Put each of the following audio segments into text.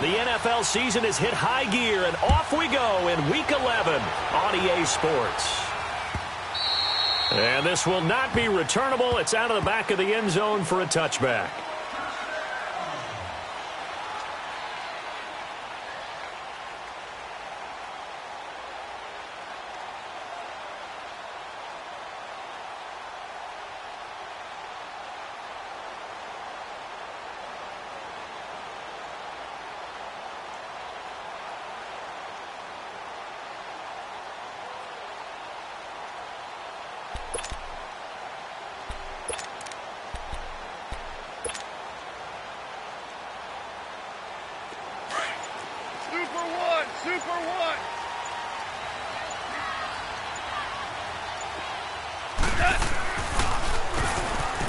The NFL season has hit high gear, and off we go in Week 11 on EA Sports. And this will not be returnable. It's out of the back of the end zone for a touchback.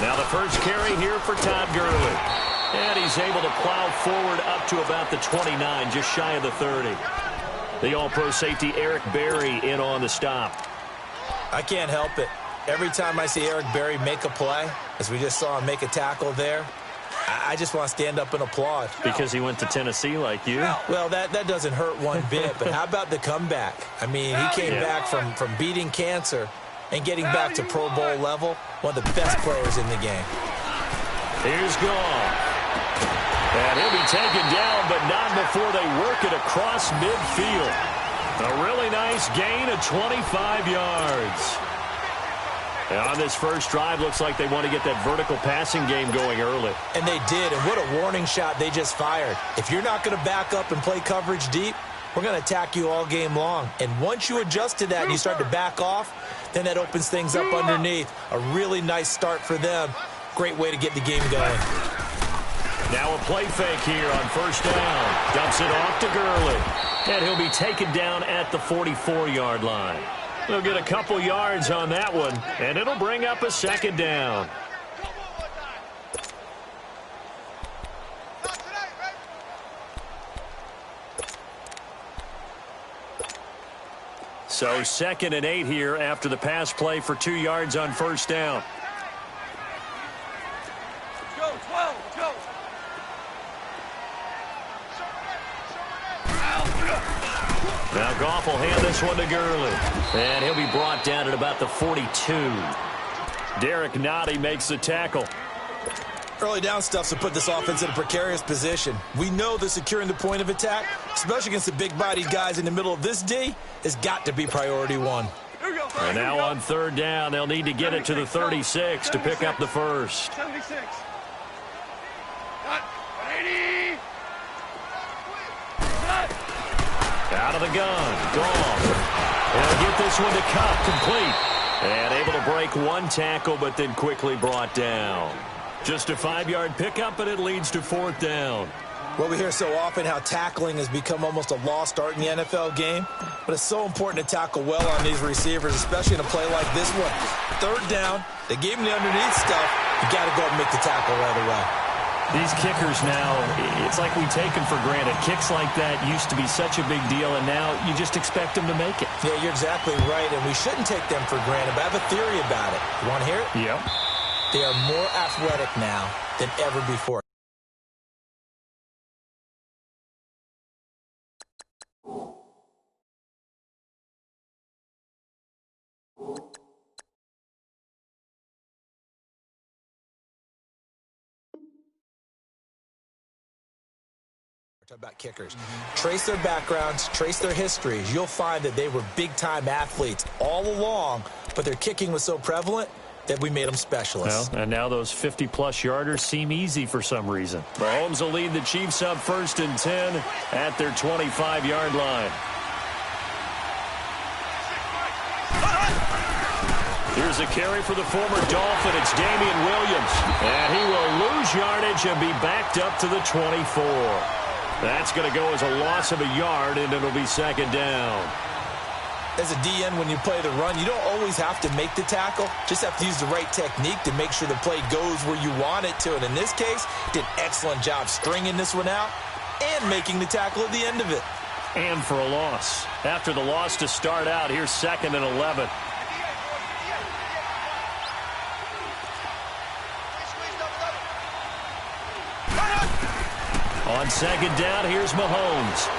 Now the first carry here for Todd Gurley. And he's able to plow forward up to about the 29, just shy of the 30. The All-Pro safety Eric Berry in on the stop. I can't help it. Every time I see Eric Berry make a play, as we just saw him make a tackle there, I just want to stand up and applaud. Because he went to Tennessee like you? Well, that doesn't hurt one bit, but how about the comeback? I mean, he came back from beating cancer and getting back to Pro Bowl level, one of the best players in the game. Here's Goff. And he'll be taken down, but not before they work it across midfield. A really nice gain of 25 yards. And on this first drive, looks like they want to get that vertical passing game going early. And they did, and what a warning shot they just fired. If you're not going to back up and play coverage deep, we're going to attack you all game long. And once you adjust to that and you start to back off, then that opens things up underneath. A really nice start for them. Great way to get the game going. Now a play fake here on first down. Dumps it off to Gurley. And he'll be taken down at the 44-yard line. They'll get a couple yards on that one, and it'll bring up a second down. So 2nd and 8 here after the pass play for 2 yards on first down. Go, 12, go. Now Goff will hand this one to Gurley. And he'll be brought down at about the 42. Derek Nottie makes the tackle. Early down stuff to put this offense in a precarious position. We know that securing the point of attack, especially against the big-bodied guys in the middle of this D, has got to be priority one. And now on third down, they'll need to get it to the 36 to pick up the first. 76. 80. Out of the gun. Goff. He'll get this one to Cup complete. And able to break one tackle, but then quickly brought down. Just a 5-yard pickup, and it leads to fourth down. Well, we hear so often how tackling has become almost a lost art in the NFL game, but it's so important to tackle well on these receivers, especially in a play like this one. Third down, they gave him the underneath stuff. You got to go and make the tackle right away. These kickers now, it's like we take them for granted. Kicks like that used to be such a big deal, and now you just expect them to make it. Yeah, you're exactly right, and we shouldn't take them for granted, but I have a theory about it. You want to hear it? Yep. They are more athletic now than ever before. Talk about kickers. Trace their backgrounds, trace their histories. You'll find that they were big-time athletes all along, but their kicking was so prevalent that we made them specialists. Well, and now those 50-plus yarders seem easy for some reason. Mahomes will lead the Chiefs up 1st and 10 at their 25-yard line. Here's a carry for the former Dolphin. It's Damian Williams. And he will lose yardage and be backed up to the 24. That's going to go as a loss of a yard, and it'll be second down. As a DN, when you play the run, you don't always have to make the tackle. Just have to use the right technique to make sure the play goes where you want it to. And in this case, did an excellent job stringing this one out and making the tackle at the end of it. And for a loss. After the loss to start out, here's 2nd and 11. On second down, here's Mahomes.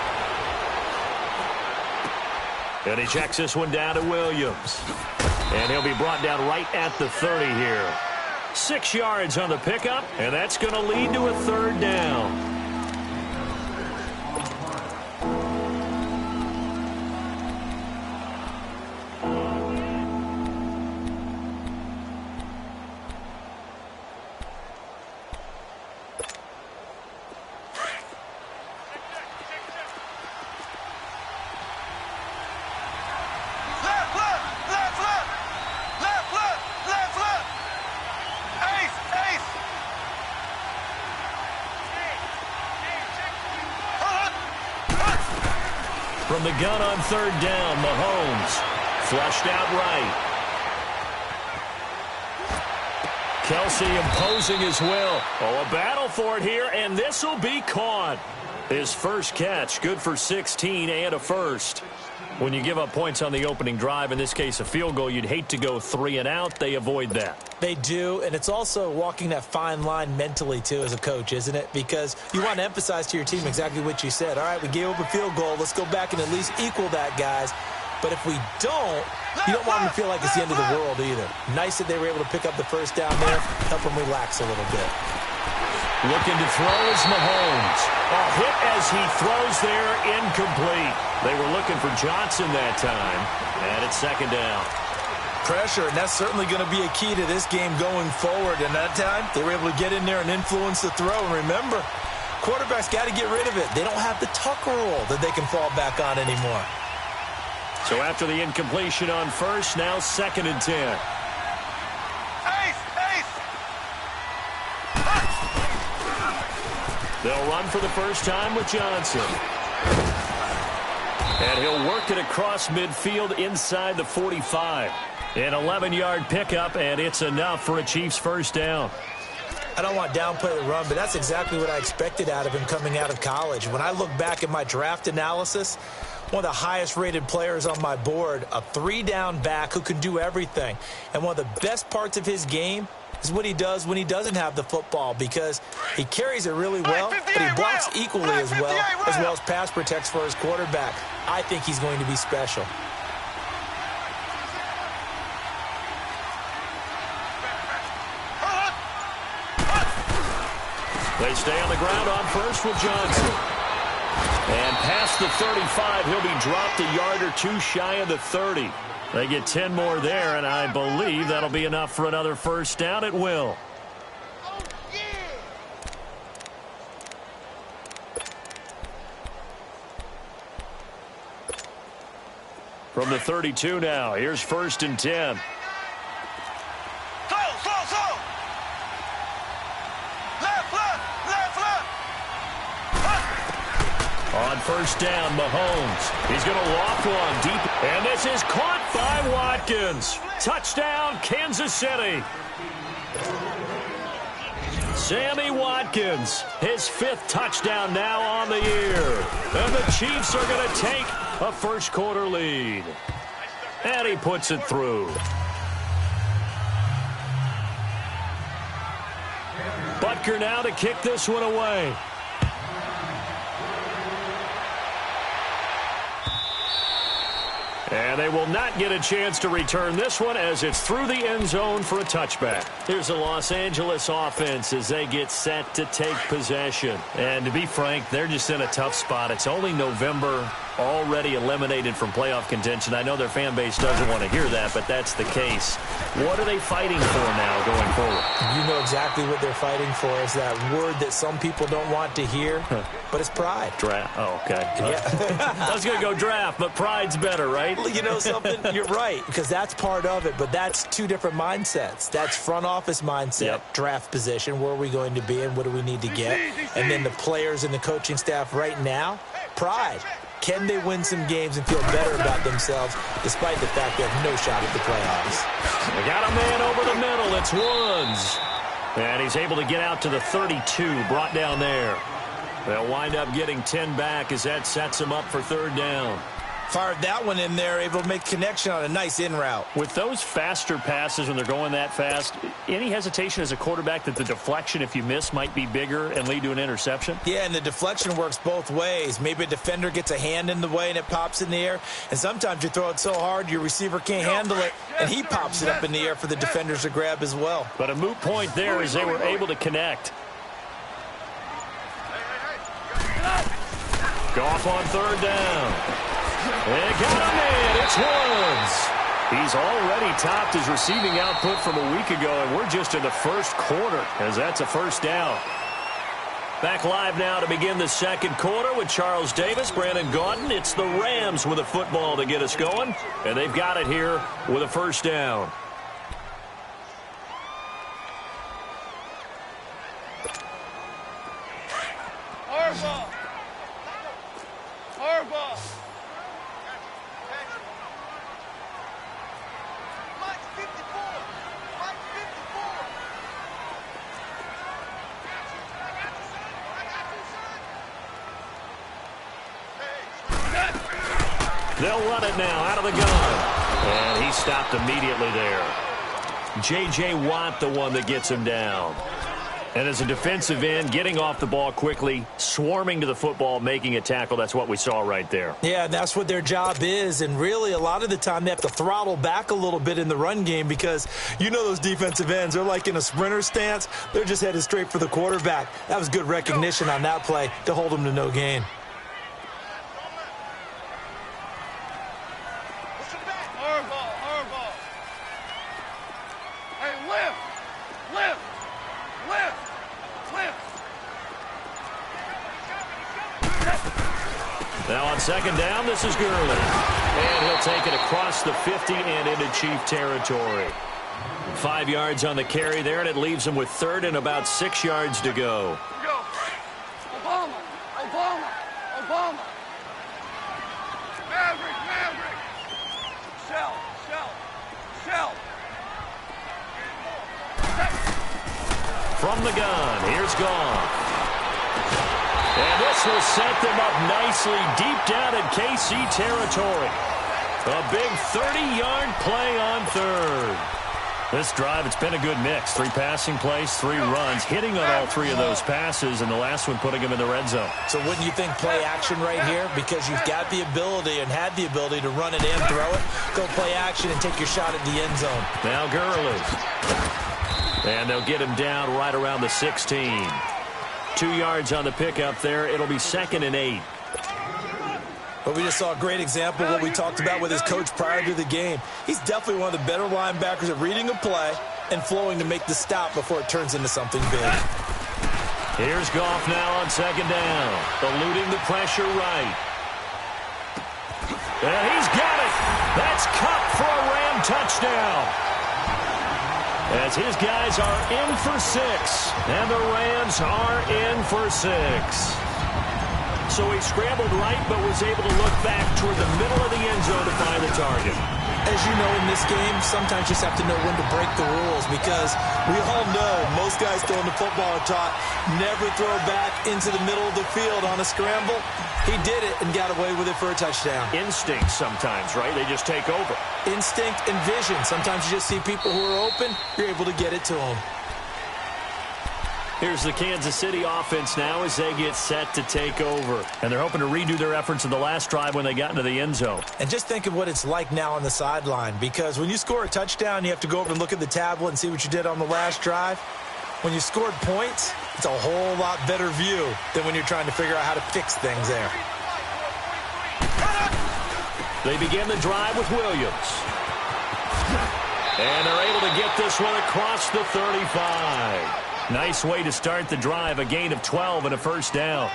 And he checks this one down to Williams. And he'll be brought down right at the 30 here. 6 yards on the pickup, and that's going to lead to a third down. From the gun on third down, Mahomes flushed out right. Kelsey imposing his will. Oh, a battle for it here, and this will be caught. His first catch, good for 16 and a first. When you give up points on the opening drive, in this case a field goal, you'd hate to go 3 and out. They avoid that. They do, and it's also walking that fine line mentally, too, as a coach, isn't it? Because you want to emphasize to your team exactly what you said. All right, we gave up a field goal. Let's go back and at least equal that, guys. But if we don't, you don't want them to feel like it's the end of the world either. Nice that they were able to pick up the first down there, help them relax a little bit. Looking to throw is Mahomes. A hit as he throws there, incomplete. They were looking for Johnson that time, and it's second down. Pressure, and that's certainly going to be a key to this game going forward. And that time, they were able to get in there and influence the throw. And remember, quarterbacks got to get rid of it. They don't have the Tucker rule that they can fall back on anymore. So after the incompletion on first, now second and 10. They'll run for the first time with Johnson. And he'll work it across midfield inside the 45. An 11-yard pickup, and it's enough for a Chiefs first down. I don't want to downplay the run, but that's exactly what I expected out of him coming out of college. When I look back at my draft analysis, one of the highest-rated players on my board, a 3-down back who can do everything. And one of the best parts of his game is what he does when he doesn't have the football, because he carries it really well, but he blocks equally as well as pass protects for his quarterback. I think he's going to be special. They stay on the ground on first with Johnson. And past the 35, he'll be dropped a yard or two shy of the 30. They get 10 more there, and I believe that'll be enough for another first down. It will. From the 32 now, here's first and 10. On first down, Mahomes. He's going to loft one deep. And this is caught by Watkins. Touchdown, Kansas City. Sammy Watkins, his 5th touchdown now on the year. And the Chiefs are going to take a first-quarter lead. And he puts it through. Butker now to kick this one away. And they will not get a chance to return this one as it's through the end zone for a touchback. Here's the Los Angeles offense as they get set to take possession. And to be frank, they're just in a tough spot. It's only November, already eliminated from playoff contention. I know their fan base doesn't want to hear that, but that's the case. What are they fighting for now going forward? You know exactly what they're fighting for. Is that word that some people don't want to hear, but it's pride. Draft. Oh, okay. Yeah. I was going to go draft, but pride's better, right? You know something? You're right, because that's part of it, but that's two different mindsets. That's front office mindset, draft position, where are we going to be and what do we need to get? And then the players and the coaching staff right now, pride. Can they win some games and feel better about themselves despite the fact they have no shot at the playoffs? They got a man over the middle. It's Woods. And he's able to get out to the 32, brought down there. They'll wind up getting 10 back as that sets them up for third down. Fired that one in there, able to make connection on a nice in route. With those faster passes when they're going that fast, any hesitation as a quarterback that the deflection, if you miss, might be bigger and lead to an interception? Yeah, and the deflection works both ways. Maybe a defender gets a hand in the way and it pops in the air, and sometimes you throw it so hard your receiver can't handle it, and he pops it up in the air for the defenders to grab as well. But a moot point there as they were able to connect. Goff on third down. And got him in. It's Woods. He's already topped his receiving output from a week ago, and we're just in the first quarter as that's a first down. Back live now to begin the second quarter with Charles Davis, Brandon Gaudin. It's the Rams with a football to get us going, and they've got it here with a first down. Harbaugh. Harbaugh. Mike 54. Mike 54. They'll run it now out of the gun. And he stopped immediately there. J.J. Watt, the one that gets him down. And as a defensive end, getting off the ball quickly, swarming to the football, making a tackle, that's what we saw right there. Yeah, that's what their job is, and really a lot of the time they have to throttle back a little bit in the run game because you know those defensive ends, they're like in a sprinter stance. They're just headed straight for the quarterback. That was good recognition on that play to hold them to no gain. Now on second down, this is Gurley. And he'll take it across the 50 and into Chief territory. 5 yards on the carry there, and it leaves him with third and about 6 yards to go. Obama. Obama. Obama. Maverick. Maverick. Shell. Shell. Shell. From the gun, here's Goff. And this will set them up nicely deep down in KC territory. A big 30-yard play on third. This drive, it's been a good mix. 3 passing plays, 3 runs, hitting on all 3 of those passes, and the last one putting him in the red zone. So wouldn't you think play action right here? Because you've got the ability and had the ability to run it and throw it. Go play action and take your shot at the end zone. Now Gurley. And they'll get him down right around the 16. 2 yards on the pickup there. It'll be 2nd and 8. But we just saw a great example of what we talked about with his coach prior to the game. He's definitely one of the better linebackers at reading a play and flowing to make the stop before it turns into something big. Here's Goff now on second down, eluding the pressure right. And he's got it. That's Kupp for a Ram touchdown. As his guys are in for 6, and the Rams are in for 6. So he scrambled right, but was able to look back toward the middle of the end zone to find the target. As you know, in this game, sometimes you just have to know when to break the rules because we all know most guys throwing the football are taught never throw back into the middle of the field on a scramble. He did it and got away with it for a touchdown. Instinct sometimes, right? They just take over. Instinct and vision. Sometimes you just see people who are open, you're able to get it to them. Here's the Kansas City offense now as they get set to take over. And they're hoping to redo their efforts in the last drive when they got into the end zone. And just think of what it's like now on the sideline, because when you score a touchdown, you have to go over and look at the tablet and see what you did on the last drive. When you scored points, it's a whole lot better view than when you're trying to figure out how to fix things there. They begin the drive with Williams. And they're able to get this one across the 35. Nice way to start the drive, a gain of 12 and a first down.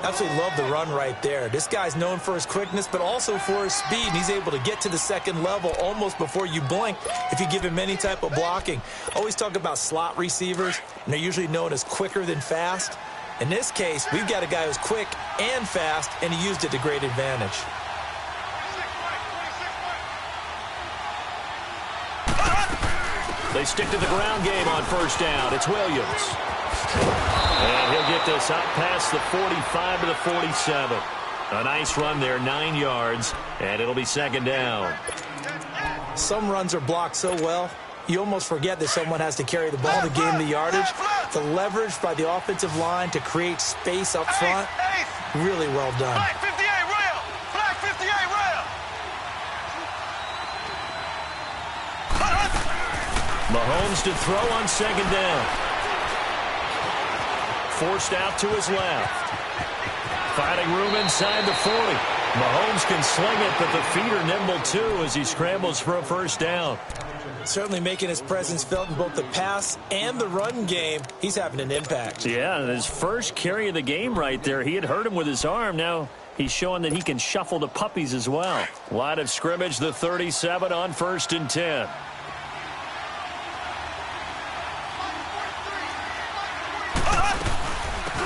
Absolutely love the run right there. This guy's known for his quickness, but also for his speed. And he's able to get to the second level almost before you blink if you give him any type of blocking. Always talk about slot receivers, and they're usually known as quicker than fast. In this case, we've got a guy who's quick and fast, and he used it to great advantage. They stick to the ground game on first down. It's Williams. And he'll get this out past the 45 to the 47. A nice run there, 9 yards, and it'll be second down. Some runs are blocked so well, you almost forget that someone has to carry the ball to gain the yardage. The leverage by the offensive line to create space up front, really well done. Flag 58 rail! Flag 58 rail! Mahomes to throw on second down. Forced out to his left. Finding room inside the 40. Mahomes can sling it, but the feet are nimble too as he scrambles for a first down. Certainly making his presence felt in both the pass and the run game. He's having an impact. Yeah, his first carry of the game right there. He had hurt him with his arm. Now he's showing that he can shuffle the puppies as well. Line of scrimmage, the 37 on 1st and 10.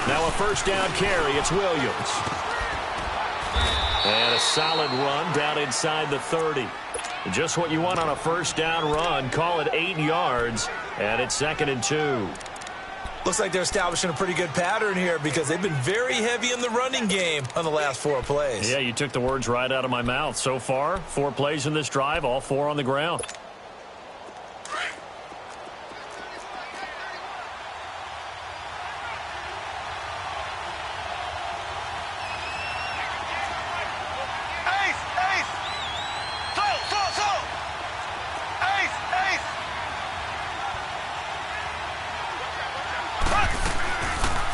Now a first down carry. It's Williams. And a solid run down inside the 30. Just what you want on a first down run. Call it 8 yards, and it's 2nd and 2. Looks like they're establishing a pretty good pattern here because they've been very heavy in the running game on the last 4 plays. Yeah, you took the words right out of my mouth. So far, 4 plays in this drive, all 4 on the ground.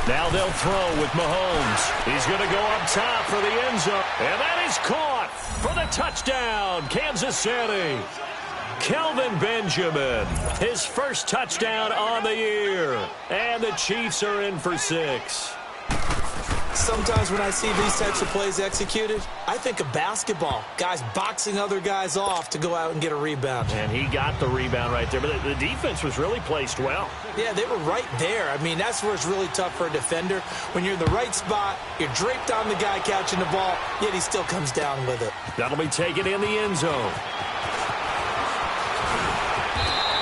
Now they'll throw with Mahomes. He's going to go up top for the end zone. And that is caught for the touchdown, Kansas City. Kelvin Benjamin, his first touchdown on the year. And the Chiefs are in for 6. Sometimes when I see these types of plays executed, I think of basketball. Guys boxing other guys off to go out and get a rebound. And he got the rebound right there. But the defense was really placed well. Yeah, they were right there. I mean, that's where it's really tough for a defender. When you're in the right spot, you're draped on the guy catching the ball, yet he still comes down with it. That'll be taken in the end zone.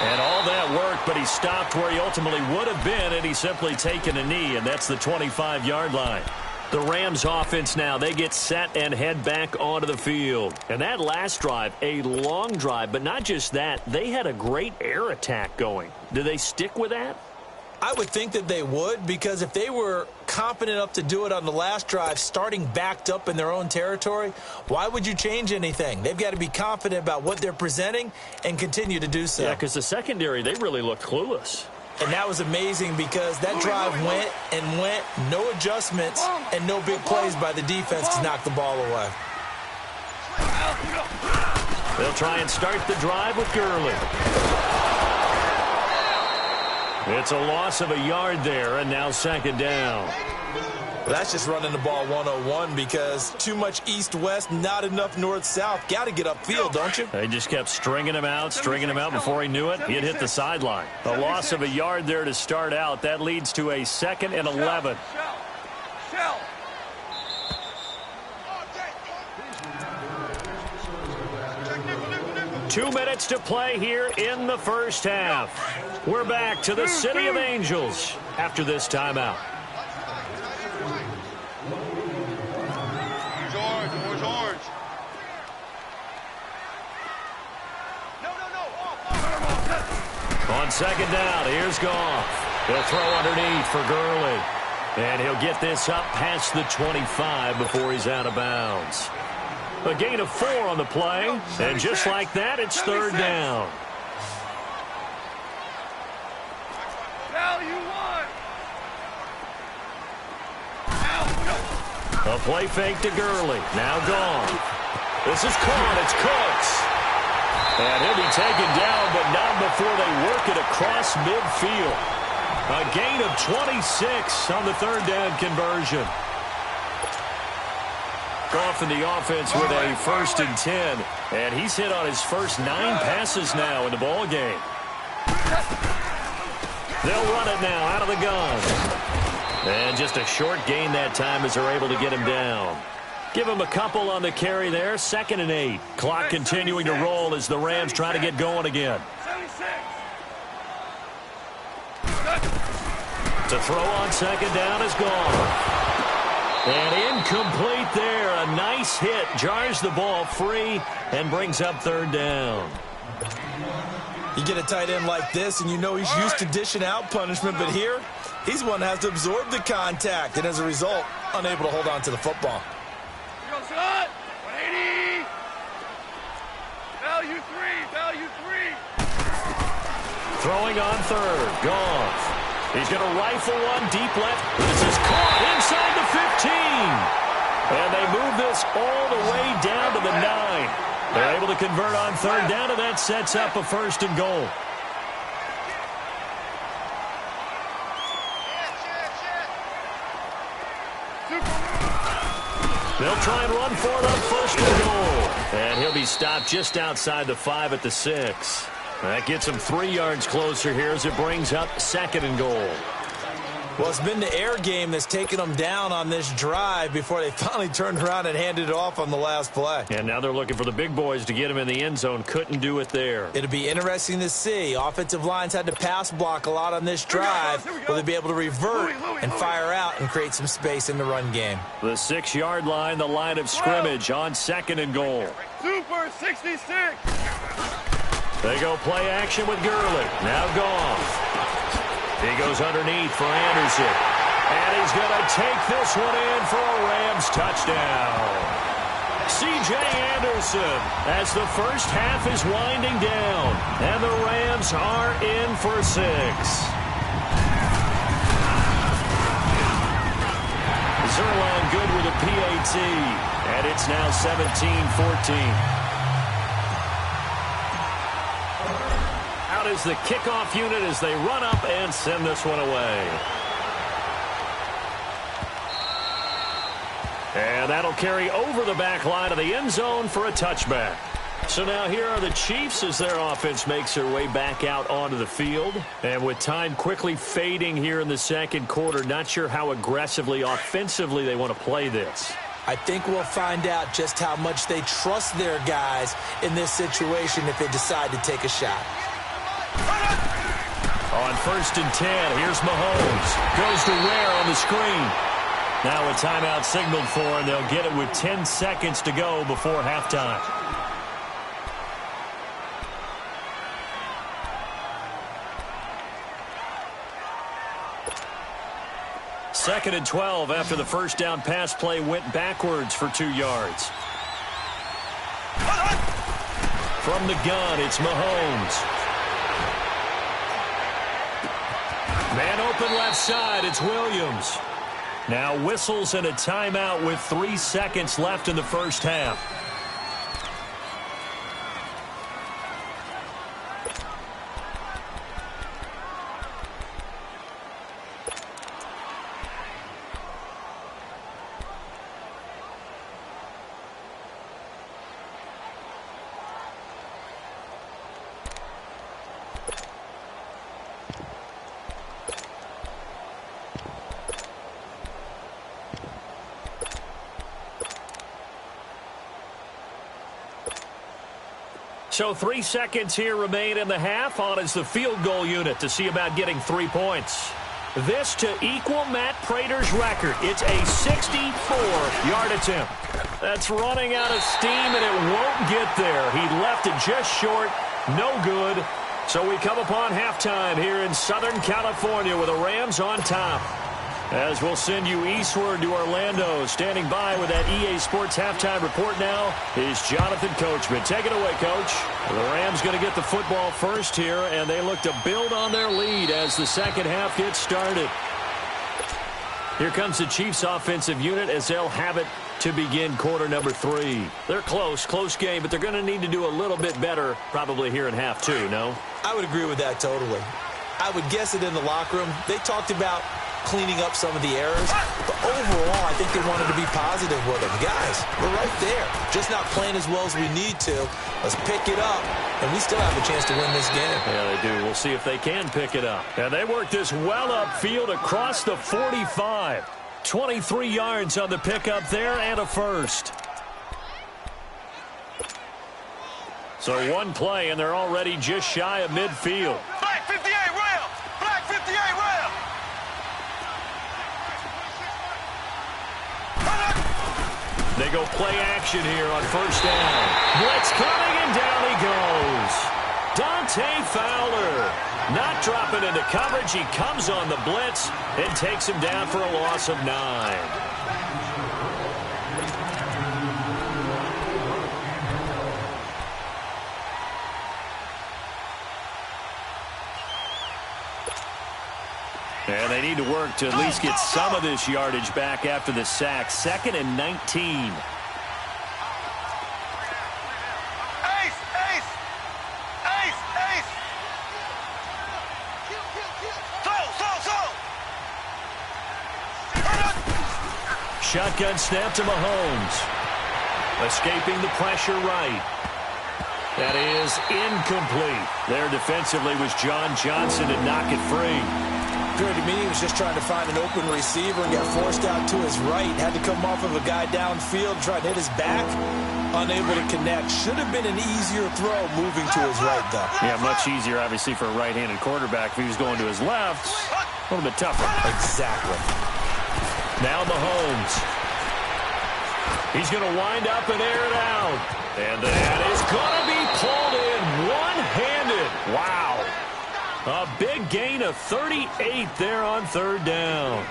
And all that worked, but he stopped where he ultimately would have been, and he's simply taken a knee, and that's the 25-yard line. The Rams offense now, they get set and head back onto the field. And that last drive, a long drive, but not just that, they had a great air attack going. Do they stick with that? I would think that they would, because if they were confident enough to do it on the last drive, starting backed up in their own territory, why would you change anything? They've got to be confident about what they're presenting and continue to do so. Yeah, because the secondary, they really looked clueless. And that was amazing because that drive went and went, no adjustments, and no big plays by the defense to knock the ball away. They'll try and start the drive with Gurley. It's a loss of a yard there, and now 2nd down. Well, that's just running the ball 101 because too much east-west, not enough north-south. Got to get upfield, don't you? They just kept stringing him out before he knew it. He had hit the sideline. A loss of a yard there to start out. That leads to a 2nd and 11. Shell. 2 minutes to play here in the first half. We're back to the City of Angels after this timeout. Orange. On 2nd down, here's Goff. He'll throw underneath for Gurley. And he'll get this up past the 25 before he's out of bounds. A gain of 4 on the play. And just like that, it's 3rd down. A play fake to Gurley. Now gone. This is caught. It's Cooks. And he'll be taken down, but not before they work it across midfield. A gain of 26 on the 3rd down conversion. Goff in the offense with a 1st and 10. And he's hit on his first 9 passes now in the ball game. They'll run it now out of the gun. And just a short gain that time as they're able to get him down. Give him a couple on the carry there. 2nd and 8. Clock continuing to roll as the Rams try to get going again. To throw on 2nd down is gone. And incomplete there. A nice hit. Jars the ball free and brings up third down. You get a tight end like this, and you know he's used to dishing out punishment, but here, he's one that has to absorb the contact, and as a result, unable to hold on to the football. Go, son! 180! Value three! Throwing on third. Goff. He's going to rifle one deep left. This is caught inside the 15. And they move this all the way down to the 9. They're able to convert on third down, and that sets up a first and goal. They'll try and run for it on first and goal. And he'll be stopped just outside the 5 at the 6. That gets him 3 yards closer here as it brings up second and goal. Well, it's been the air game that's taken them down on this drive before they finally turned around and handed it off on the last play. And now they're looking for the big boys to get him in the end zone. Couldn't do it there. It'll be interesting to see. Offensive lines had to pass block a lot on this drive. Will they be able to revert and fire out and create some space in the run game? The 6-yard line, the line of scrimmage on second and goal. Super 66! They go play action with Gurley. Now Goff. He goes underneath for Anderson. And he's going to take this one in for a Rams touchdown. C.J. Anderson as the first half is winding down. And the Rams are in for 6. Zerline good with a PAT. And it's now 17-14. Is the kickoff unit as they run up and send this one away. And that'll carry over the back line of the end zone for a touchback. So now here are the Chiefs as their offense makes their way back out onto the field. And with time quickly fading here in the second quarter, not sure how aggressively, offensively they want to play this. I think we'll find out just how much they trust their guys in this situation if they decide to take a shot. On first and 10, here's Mahomes. Goes to Ware on the screen. Now a timeout signaled for, and they'll get it with 10 seconds to go before halftime. Second and 12 after the first down pass play went backwards for 2 yards. From the gun, it's Mahomes. Man open left side, it's Williams. Now whistles and a timeout with 3 seconds left in the first half. So 3 seconds here remain in the half. On is the field goal unit to see about getting 3 points. This to equal Matt Prater's record. It's a 64-yard attempt. That's running out of steam, and it won't get there. He left it just short. No good. So we come upon halftime here in Southern California with the Rams on top. As we'll send you eastward to Orlando. Standing by with that EA Sports halftime report now is Jonathan Coachman. Take it away, Coach. The Rams going to get the football first here, and they look to build on their lead as the second half gets started. Here comes the Chiefs offensive unit as they'll have it to begin quarter number 3. They're close game, but they're going to need to do a little bit better probably here in half 2, no? I would agree with that totally. I would guess it in the locker room. They talked about cleaning up some of the errors, but overall, I think they wanted to be positive with them. Guys, we're right there, just not playing as well as we need to. Let's pick it up, and we still have a chance to win this game. Yeah, they do. We'll see if they can pick it up. And they work this well upfield across the 45. 23 yards on the pickup there and a first. So one play, and they're already just shy of midfield. Black 58 rail! Black 58 rail! They go play action here on first down. Blitz coming, and down he goes. Dante Fowler not dropping into coverage. He comes on the blitz and takes him down for a loss of 9. And they need to work to at least get some of this yardage back after the sack. 2nd and 19. Shotgun snap to Mahomes. Escaping the pressure right. That is incomplete. There defensively was John Johnson to knock it free. Appeared to me he was just trying to find an open receiver and got forced out to his right. Had to come off of a guy downfield, try to hit his back. Unable to connect. Should have been an easier throw moving to his right, though. Yeah, much easier, obviously, for a right-handed quarterback. If he was going to his left, a little bit tougher. Exactly. Now Mahomes. He's going to wind up and air it out. And that is going to be pulled in one-handed. Wow. A big gain of 38 there on third down.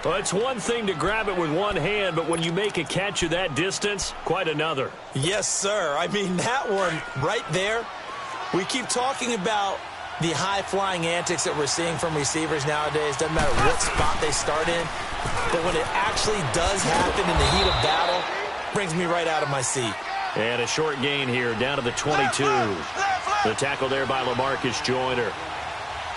Well, it's one thing to grab it with one hand, but when you make a catch of that distance, quite another. Yes, sir. I mean, that one right there, we keep talking about the high-flying antics that we're seeing from receivers nowadays. Doesn't matter what spot they start in. But when it actually does happen in the heat of battle, brings me right out of my seat. And a short gain here, down to the 22. The tackle there by LaMarcus Joyner.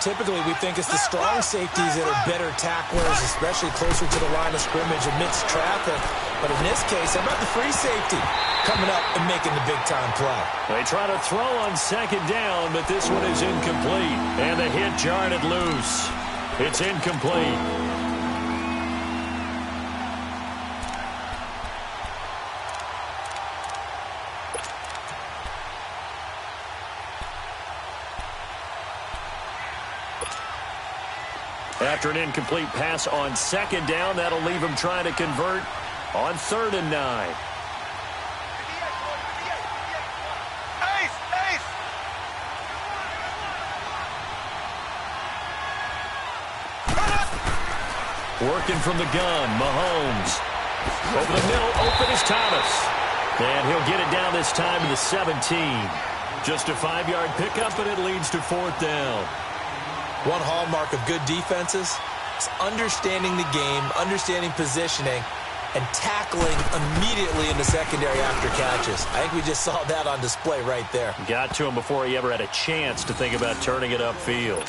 Typically, we think it's the strong safeties that are better tacklers, especially closer to the line of scrimmage amidst traffic. But in this case, how about the free safety coming up and making the big-time play? They try to throw on second down, but this one is incomplete. And the hit jarred it loose. It's incomplete. After an incomplete pass on second down, that'll leave him trying to convert on 3rd and 9. Working from the gun, Mahomes. Over the middle, open is Thomas. And he'll get it down this time to the 17. Just a 5-yard pickup, and it leads to 4th down. One hallmark of good defenses is understanding the game, understanding positioning, and tackling immediately in the secondary after catches. I think we just saw that on display right there. Got to him before he ever had a chance to think about turning it upfield.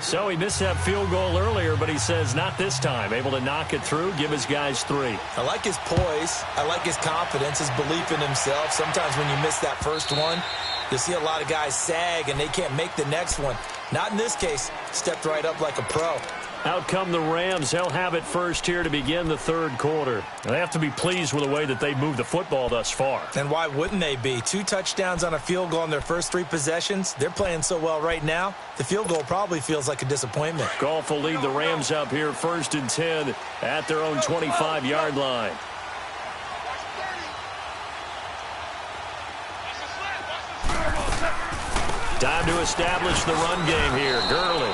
So he missed that field goal earlier, but he says not this time. Able to knock it through, give his guys 3. I like his poise. I like his confidence, his belief in himself. Sometimes when you miss that first one, you see a lot of guys sag and they can't make the next one. Not in this case. Stepped right up like a pro. Out come the Rams. They'll have it first here to begin the 3rd quarter. They have to be pleased with the way that they've moved the football thus far. And why wouldn't they be? 2 touchdowns on a field goal in their first 3 possessions. They're playing so well right now, the field goal probably feels like a disappointment. Goff will lead the Rams up here 1st and 10 at their own 25-yard line. Time to establish the run game here. Gurley.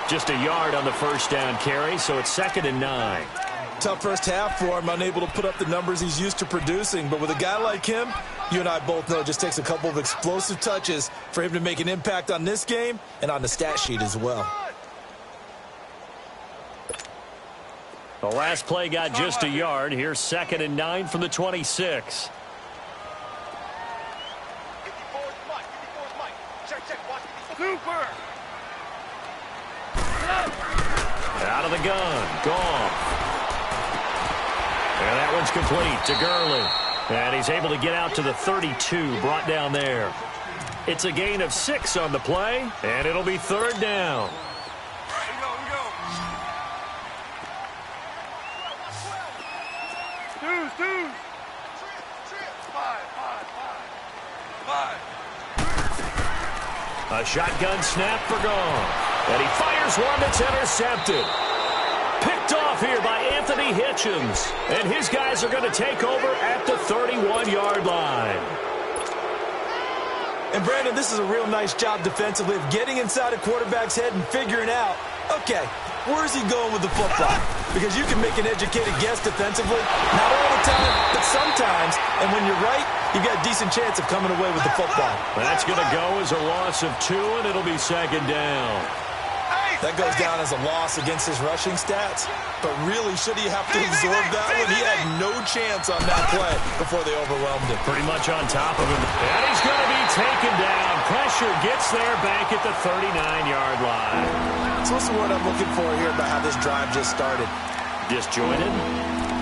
Just a yard on the first down carry, so it's 2nd and 9. Tough first half for him, unable to put up the numbers he's used to producing. But with a guy like him, you and I both know it just takes a couple of explosive touches for him to make an impact on this game and on the stat sheet as well. The last play got just a yard. Here's 2nd and 9 from the 26. Super! Out of the gun. Gone. And that one's complete to Gurley. And he's able to get out to the 32, brought down there. It's a gain of 6 on the play, and it'll be 3rd down. We go. Two. 5. A shotgun snap for Gone. And he fires one that's intercepted. Picked off off here by Anthony Hitchens. And his guys are going to take over at the 31-yard line. And, Brandon, this is a real nice job defensively of getting inside a quarterback's head and figuring out, okay, where's he going with the football? Because you can make an educated guess defensively. Not all the time, but sometimes. And when you're right, you've got a decent chance of coming away with the football. That's going to go as a loss of 2, and it'll be second down. That goes down as a loss against his rushing stats. But really, should he have to absorb that one? He had no chance on that play before they overwhelmed him. Pretty much on top of him. And he's going to be taken down. Pressure gets there back at the 39-yard line. So what's the word I'm looking for here about how this drive just started? Disjointed?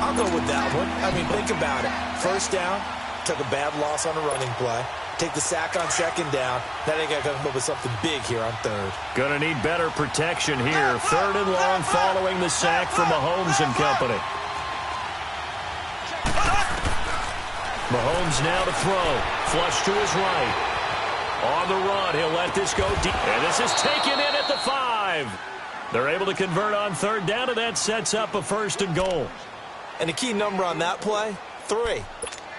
I'll go with that one. I mean, think about it. First down, took a bad loss on a running play. Take the sack on second down. Now they got to come up with something big here on third. Gonna need better protection here. Third and long following the sack from Mahomes and company. Mahomes now to throw. Flush to his right. On the run, he'll let this go deep. And this is taken in at the 5. They're able to convert on third down, and that sets up a first and goal. And the key number on that play, 3.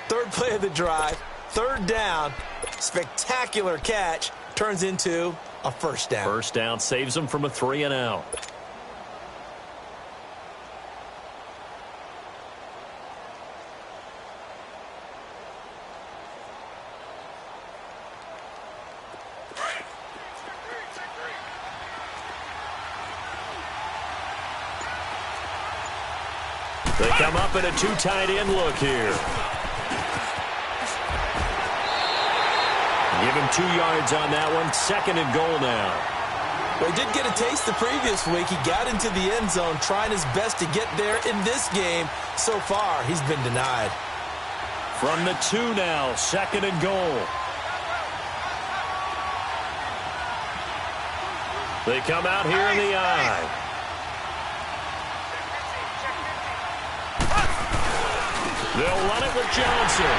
Third play of the drive. Third down, spectacular catch, turns into a first down. First down saves them from a 3 and out. They come up in a 2 tight end look here. Give him 2 yards on that one. Second and goal now. Well, he did get a taste the previous week. He got into the end zone trying his best to get there in this game. So far, he's been denied. From the 2 now, second and goal. They come out here in the eye. They'll run it with Johnson.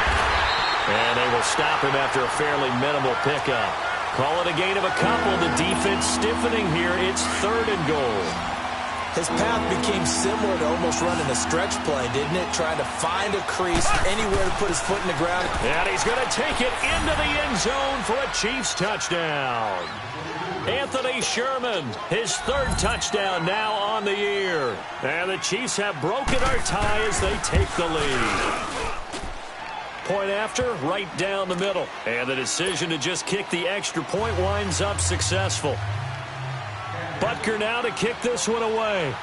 And they will stop him after a fairly minimal pickup. Call it a gain of a couple. The defense stiffening here. It's third and goal. His path became similar to almost running a stretch play, didn't it? Trying to find a crease, anywhere to put his foot in the ground. And he's going to take it into the end zone for a Chiefs touchdown. Anthony Sherman, his third touchdown now on the year. And the Chiefs have broken our tie as they take the lead. Point after, right down the middle. And the decision to just kick the extra point winds up successful. Butker now to kick this one away.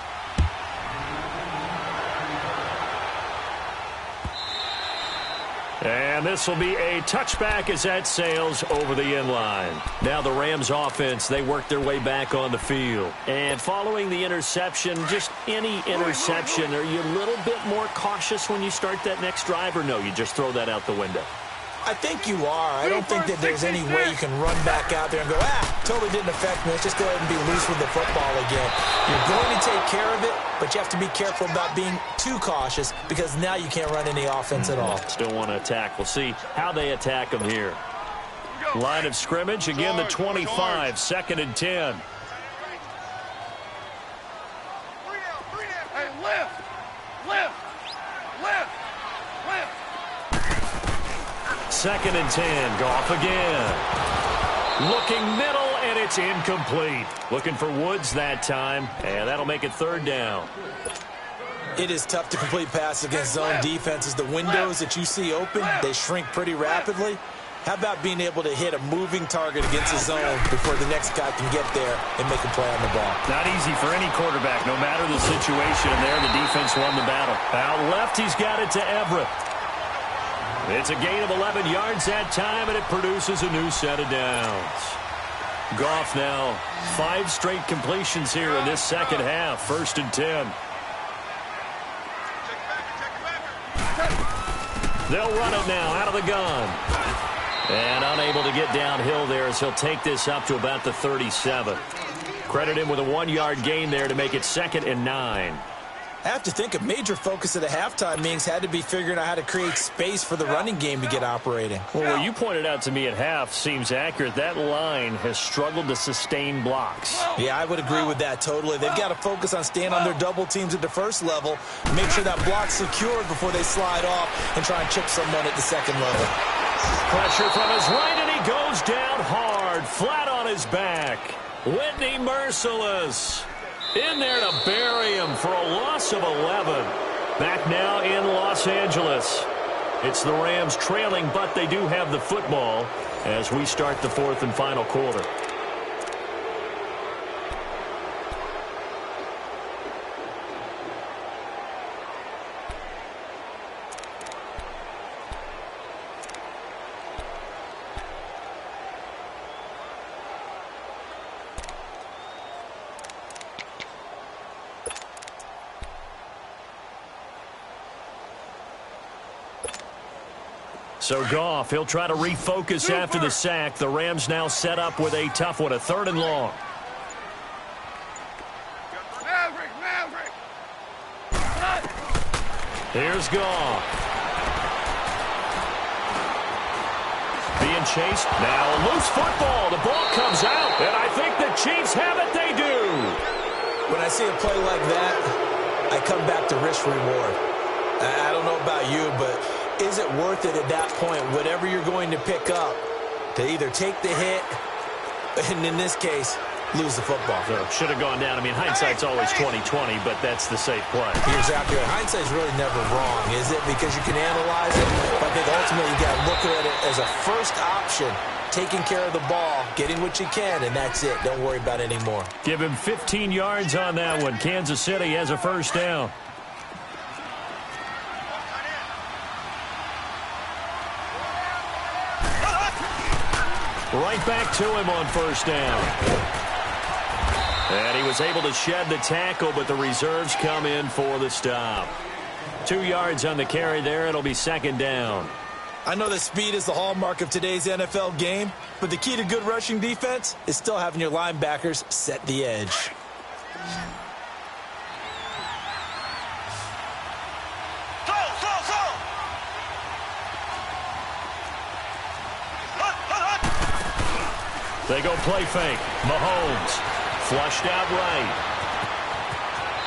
And this will be a touchback as that sails over the end line. Now the Rams offense, they work their way back on the field. And following the interception, just any interception, are you a little bit more cautious when you start that next drive, or no, you just throw that out the window? I think you are. I don't think that there's any way you can run back out there and go, totally didn't affect me. Let's just go ahead and be loose with the football again. You're going to take care of it, but you have to be careful about being too cautious because now you can't run any offense at all. Still want to attack. We'll see how they attack them here. Line of scrimmage, again the 25, second and 10. Hey, lift! Lift! Lift! Lift! Second and 10. Goff again. Looking middle, and it's incomplete. Looking for Woods that time, and that'll make it third down. It is tough to complete passes against zone defenses. The windows that you see open, they shrink pretty rapidly. How about being able to hit a moving target against a zone before the next guy can get there and make a play on the ball? Not easy for any quarterback, no matter the situation. And there, the defense won the battle. Out left, he's got it to Everett. It's a gain of 11 yards that time, and it produces a new set of downs. Goff now 5 straight completions here in this second half. First and 10. They'll run it now out of the gun. And unable to get downhill there as he'll take this up to about the 37. Credit him with a 1-yard gain there to make it second and 9. I have to think a major focus of the halftime meetings had to be figuring out how to create space for the running game to get operating. Well, what you pointed out to me at half seems accurate. That line has struggled to sustain blocks. Yeah, I would agree with that totally. They've got to focus on staying on their double teams at the first level, make sure that block's secured before they slide off and try and chip someone at the second level. Pressure from his right, and he goes down hard, flat on his back. Whitney merciless. In there to bury him for a loss of 11. Back now in Los Angeles. It's the Rams trailing, but they do have the football as we start the fourth and final quarter. So Goff, he'll try to refocus after the sack. The Rams now set up with a tough one, a 3rd and long. Maverick. Here's Goff. Being chased. Now a loose football. The ball comes out, and I think the Chiefs have it. They do. When I see a play like that, I come back to risk reward. I don't know about you, but is it worth it at that point, whatever you're going to pick up, to either take the hit, and in this case, lose the football? So should have gone down. I mean, hindsight's always 20/20, but that's the safe play. You're exactly right. Hindsight's really never wrong, is it? Because you can analyze it, but I think ultimately you got to look at it as a first option, taking care of the ball, getting what you can, and that's it. Don't worry about it anymore. Give him 15 yards on that one. Kansas City has a first down. Right back to him on first down. And he was able to shed the tackle, but the reserves come in for the stop. 2 yards on the carry there. It'll be 2nd down. I know that speed is the hallmark of today's NFL game, but the key to good rushing defense is still having your linebackers set the edge. They go play fake. Mahomes flushed out right.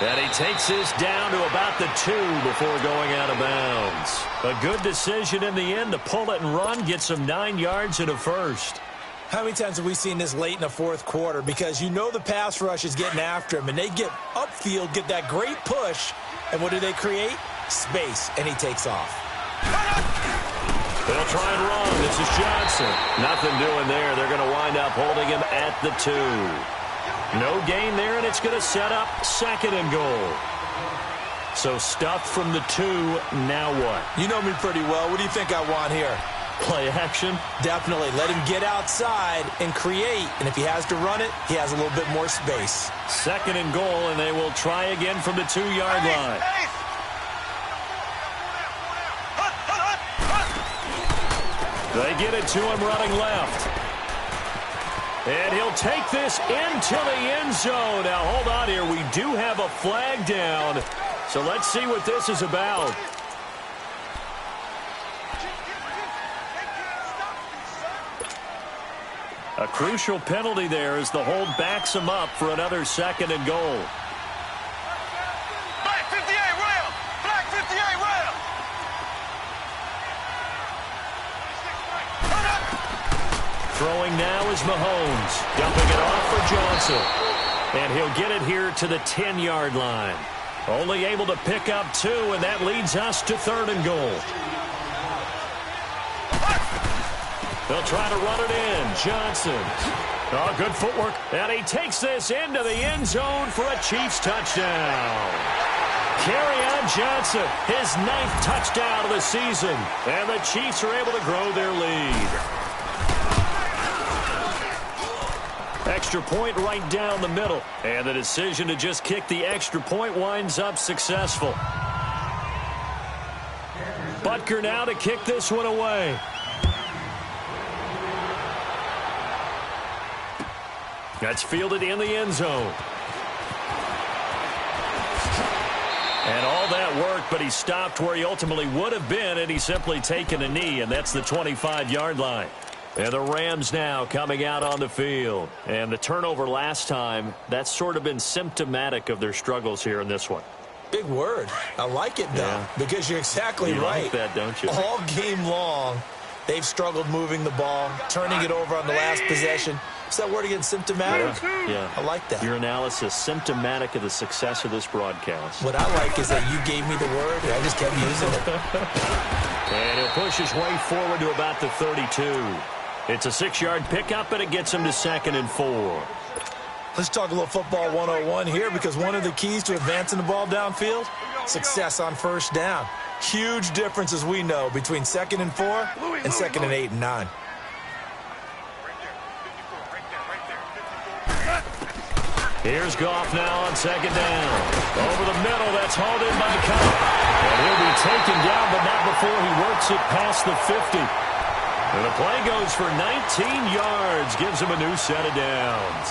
And he takes this down to about the 2 before going out of bounds. A good decision in the end to pull it and run, get some 9 yards and a first. How many times have we seen this late in the fourth quarter? Because you know the pass rush is getting after him, and they get upfield, get that great push, and what do they create? Space, and he takes off. They'll try and run. This is Johnson. Nothing doing there. They're going to wind up holding him at the 2. No gain there, and it's going to set up 2nd and goal. So stuffed from the 2. Now what? You know me pretty well. What do you think I want here? Play action? Definitely. Let him get outside and create. And if he has to run it, he has a little bit more space. 2nd and goal, and they will try again from the 2-yard line. They get it to him running left. And he'll take this into the end zone. Now, hold on here. We do have a flag down. So let's see what this is about. A crucial penalty there as the hold backs him up for another 2nd and goal. Black 58 rail! Black 58 rail! Throwing now is Mahomes. Dumping it off for Johnson. And he'll get it here to the 10-yard line. Only able to pick up 2, and that leads us to 3rd and goal. They'll try to run it in. Johnson. Oh, good footwork. And he takes this into the end zone for a Chiefs touchdown. Kerryon Johnson, his 9th touchdown of the season. And the Chiefs are able to grow their lead. Extra point right down the middle. And the decision to just kick the extra point winds up successful. Butker now to kick this one away. That's fielded in the end zone. And all that work, but he stopped where he ultimately would have been, and he's simply taken a knee, and that's the 25-yard line. And the Rams now coming out on the field. And the turnover last time, that's sort of been symptomatic of their struggles here in this one. Big word. I like it, though, because you're exactly right. You like that, don't you? All game long, they've struggled moving the ball, turning it over on the last possession. Is that word again, symptomatic? Yeah. I like that. Your analysis, symptomatic of the success of this broadcast. What I like is that you gave me the word, and I just kept using it. And he'll push his way forward to about the 32. It's a 6-yard pickup, and it gets him to 2nd and 4. Let's talk a little football 101 here, because one of the keys to advancing the ball downfield, success on first down. Huge difference, as we know, between 2nd and 4 and 2nd and 8 and 9. Here's Goff now on 2nd down. Over the middle, that's hauled in by Cobb. And he'll be taken down, but not before he works it past the 50. And the play goes for 19 yards, gives him a new set of downs.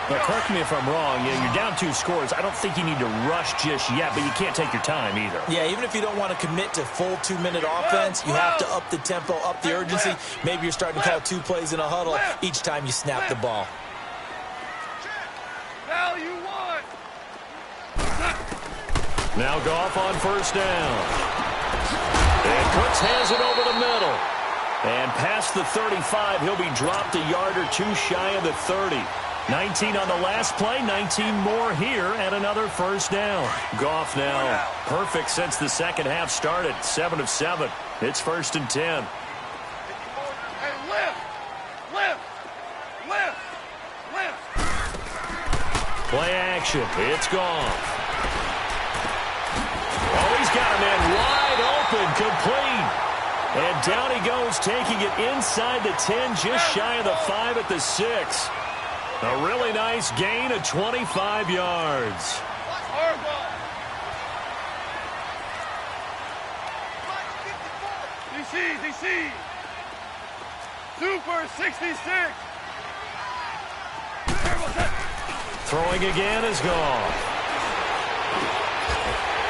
Now, correct me if I'm wrong. Yeah, you're down 2 scores. I don't think you need to rush just yet, but you can't take your time either. Yeah, even if you don't want to commit to full 2-minute offense, you have to up the tempo, up the urgency. Maybe you're starting to call 2 plays in a huddle each time you snap the ball. Now Goff on first down. And Cooks has it over the middle. And past the 35, he'll be dropped a yard or 2 shy of the 30. 19 on the last play, 19 more here, and another first down. Goff now perfect since the second half started, 7 of 7. It's 1st and 10. Play action. It's Goff. Oh, he's got a man wide open, complete. And down he goes, taking it inside the 10, just shy of the 5 at the 6. A really nice gain of 25 yards. DC. Super 66. Throwing again is Goff.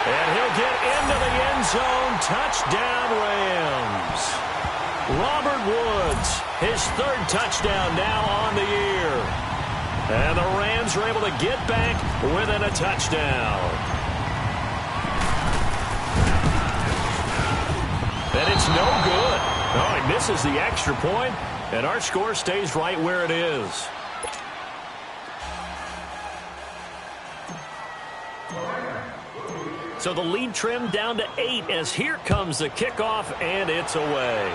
And he'll get into the end zone. Touchdown, Rams. Robert Woods, his 3rd touchdown now on the year. And the Rams are able to get back within a touchdown. And it's no good. Oh, he misses the extra point, and our score stays right where it is. So the lead trimmed down to 8 as here comes the kickoff, and it's away.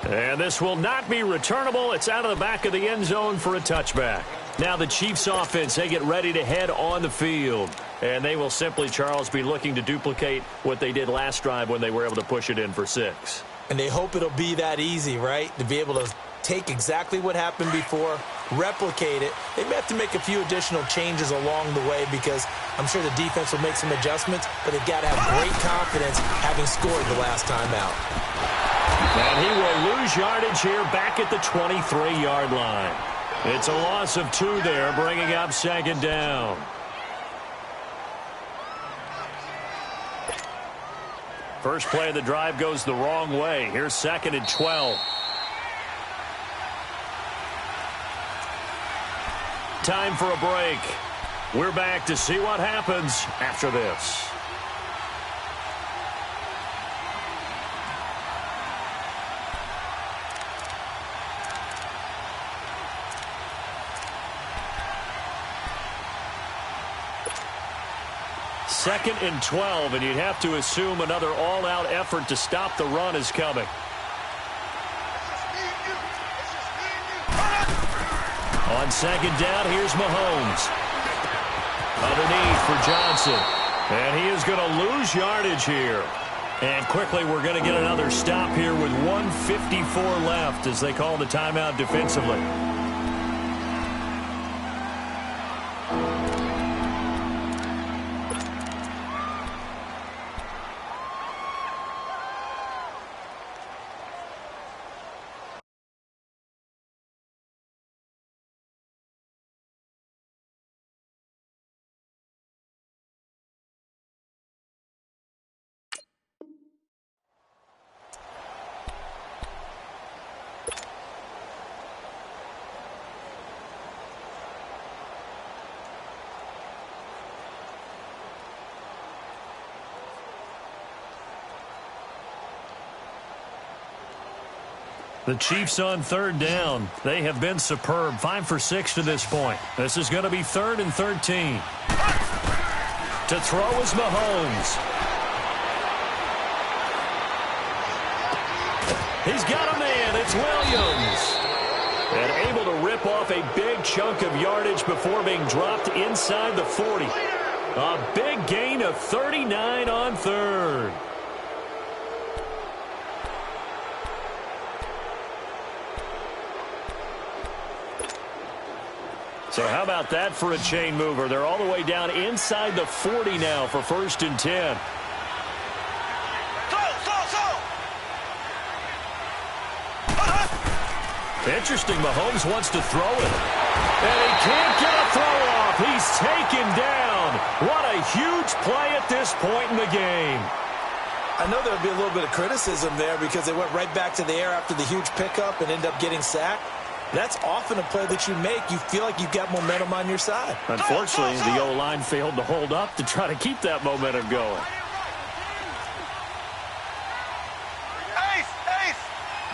And this will not be returnable. It's out of the back of the end zone for a touchback. Now the Chiefs offense, they get ready to head on the field. And they will simply, Charles, be looking to duplicate what they did last drive when they were able to push it in for 6. And they hope it'll be that easy, right? To be able to take exactly what happened before, replicate it. They may have to make a few additional changes along the way because I'm sure the defense will make some adjustments, but they've got to have great confidence having scored the last time out. And he will lose yardage here back at the 23-yard line. It's a loss of 2 there, bringing up 2nd down. First play of the drive goes the wrong way. Here's 2nd and 12. Time for a break. We're back to see what happens after this. Second and 12, and you'd have to assume another all-out effort to stop the run is coming. On 2nd down, here's Mahomes. Underneath for Johnson. And he is going to lose yardage here. And quickly, we're going to get another stop here with 1:54 left as they call the timeout defensively. The Chiefs on third down. They have been superb. 5 for 6 to this point. This is going to be 3rd and 13. To throw is Mahomes. He's got a man. It's Williams. And able to rip off a big chunk of yardage before being dropped inside the 40. A big gain of 39 on third. So how about that for a chain mover? They're all the way down inside the 40 now for 1st and 10. Interesting, Mahomes wants to throw it. And he can't get a throw off. He's taken down. What a huge play at this point in the game. I know there'll be a little bit of criticism there because they went right back to the air after the huge pickup and end up getting sacked. That's often a play that you make. You feel like you've got momentum on your side. Unfortunately, the O-line failed to hold up to try to keep that momentum going. Ace, ace,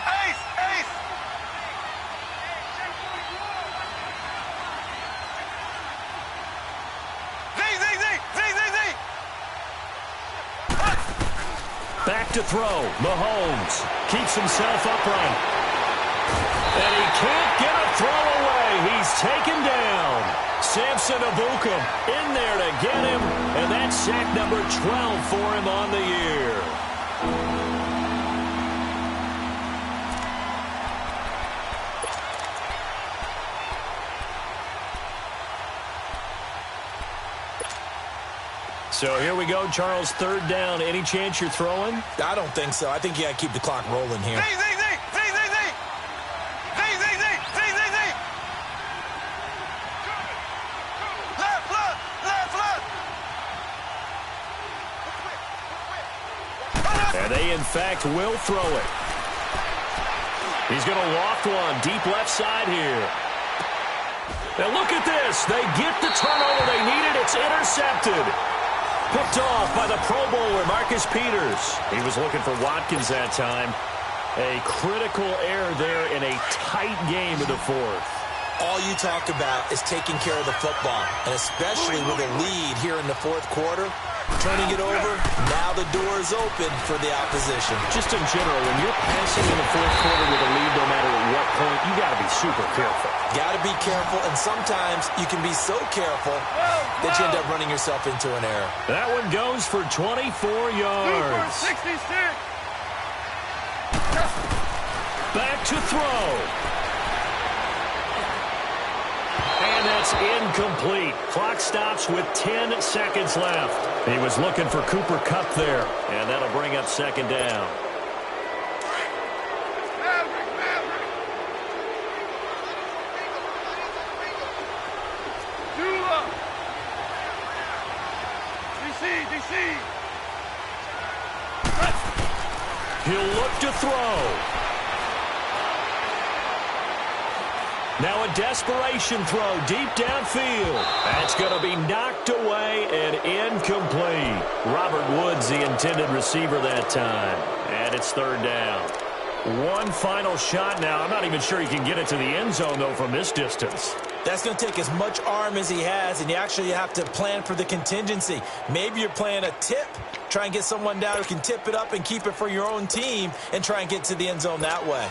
ace, ace. Z, Z, Z, Z, Z, Z. Back to throw. Mahomes keeps himself upright. And he can't get a throw away. He's taken down. Samson Abukum in there to get him. And that's sack number 12 for him on the year. So here we go, Charles, 3rd down. Any chance you're throwing? I don't think so. I think you got to keep the clock rolling here. Z, Z, Z, Z, Z, Z. Z, Z, Z, Z, Z, Z. Left, left, left, left. And they, in fact, will throw it. He's going to loft one deep left side here. And look at this. They get the turnover they needed. It's intercepted. Picked off by the Pro Bowler, Marcus Peters. He was looking for Watkins that time. A critical error there in a tight game of the 4th. All you talk about is taking care of the football, and especially with a lead here in the 4th quarter. Turning it over, now the door is open for the opposition. Just in general, when you're passing in the 4th quarter with a lead, no matter at what point, you got to be super careful. Got to be careful, and sometimes you can be so careful that you end up running yourself into an error. That one goes for 24 yards. 66. Back to throw. And that's incomplete. Clock stops with 10 seconds left. He was looking for Cooper Kupp there. And that'll bring up 2nd down. Maverick, Maverick. Dula. DC, DC. He'll look to throw. Now a desperation throw deep downfield. That's going to be knocked away and incomplete. Robert Woods, the intended receiver that time. And it's 3rd down. One final shot now. I'm not even sure he can get it to the end zone, though, from this distance. That's going to take as much arm as he has, and you actually have to plan for the contingency. Maybe you're playing a tip. Try and get someone down who can tip it up and keep it for your own team and try and get to the end zone that way.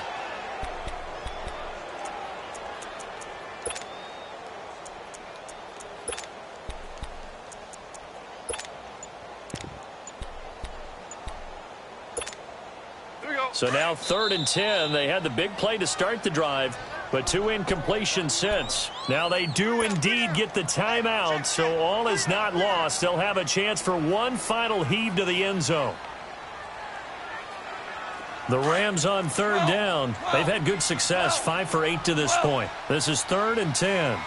So now 3rd and 10. They had the big play to start the drive, but 2 incompletions since. Now they do indeed get the timeout, so all is not lost. They'll have a chance for one final heave to the end zone. The Rams on 3rd down. They've had good success, 5 for 8 to this point. This is 3rd and 10.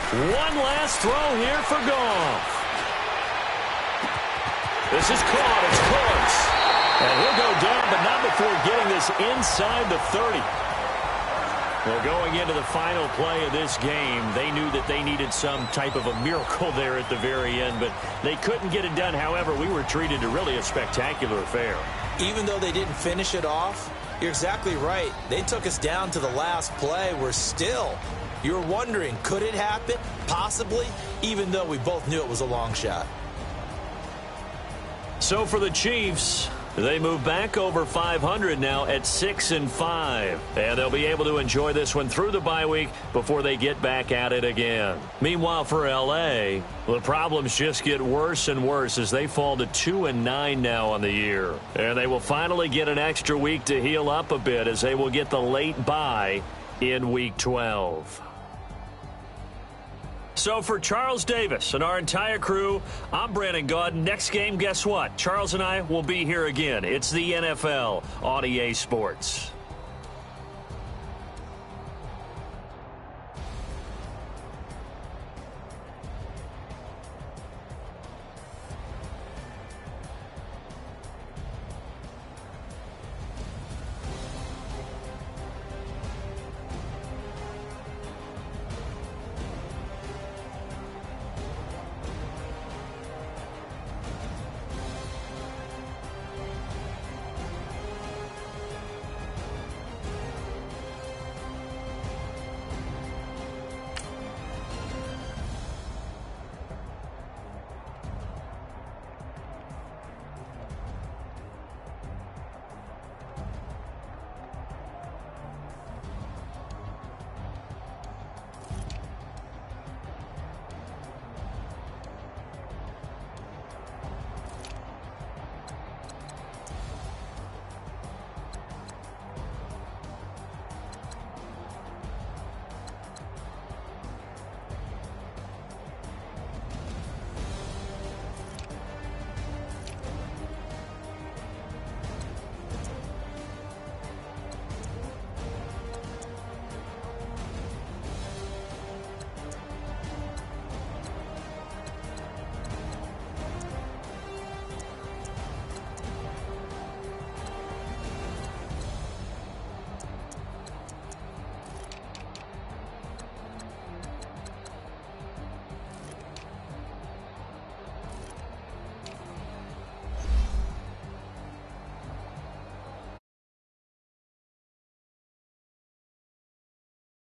One last throw here for Goff. This is caught. It's close. And he'll go down, but not before getting this inside the 30. Well, going into the final play of this game, they knew that they needed some type of a miracle there at the very end, but they couldn't get it done. However, we were treated to really a spectacular affair. Even though they didn't finish it off, you're exactly right. They took us down to the last play. You're wondering, could it happen? Possibly, even though we both knew it was a long shot. So for the Chiefs, they move back over 500 now at 6-5. And they'll be able to enjoy this one through the bye week before they get back at it again. Meanwhile, for L.A., the problems just get worse and worse as they fall to 2-9 now on the year. And they will finally get an extra week to heal up a bit as they will get the late bye in Week 12. So for Charles Davis and our entire crew, I'm Brandon Gaudin. Next game, guess what? Charles and I will be here again. It's the NFL on EA Sports.